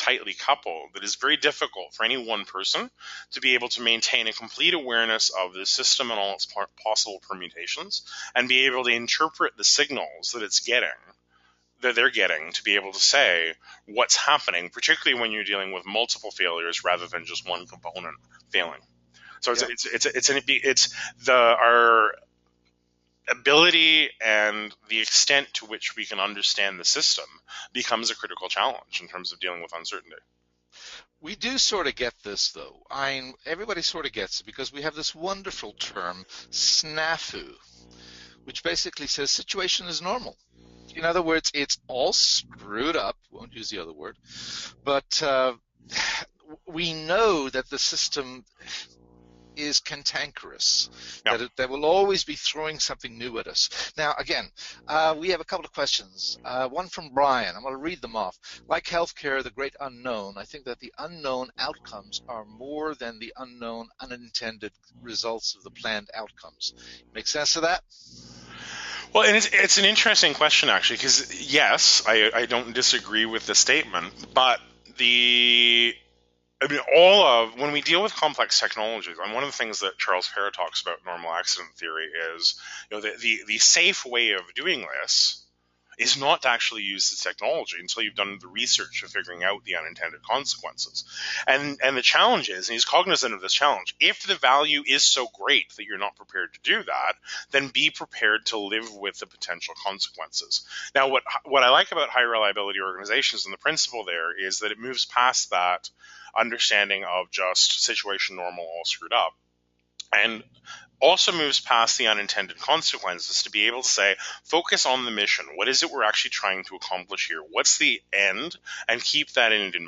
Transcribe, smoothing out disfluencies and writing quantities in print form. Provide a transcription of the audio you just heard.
tightly coupled that is very difficult for any one person to be able to maintain a complete awareness of the system and all its possible permutations and be able to interpret the signals that they're getting to be able to say what's happening, particularly when you're dealing with multiple failures rather than just one component failing. So our ability and the extent to which we can understand the system becomes a critical challenge in terms of dealing with uncertainty. We do sort of get this, though. Everybody sort of gets it because we have this wonderful term, snafu, which basically says situation is normal. In other words, it's all screwed up. Won't use the other word. But we know that the system is cantankerous, that will always be throwing something new at us. Now, again, we have a couple of questions. One from Brian. I'm going to read them off. Like healthcare, the great unknown, I think that the unknown outcomes are more than the unknown unintended results of the planned outcomes. Make sense of that? Well, and it's an interesting question, actually, because, yes, I don't disagree with the statement, but when we deal with complex technologies, and one of the things that Charles Perrow talks about in normal accident theory is, the safe way of doing this is not to actually use the technology until you've done the research of figuring out the unintended consequences. And the challenge is, and he's cognizant of this challenge, if the value is so great that you're not prepared to do that, then be prepared to live with the potential consequences. Now, what I like about high reliability organizations and the principle there is that it moves past that understanding of just situation normal, all screwed up, and also moves past the unintended consequences to be able to say, focus on the mission. What is it we're actually trying to accomplish here? What's the end? And keep that end in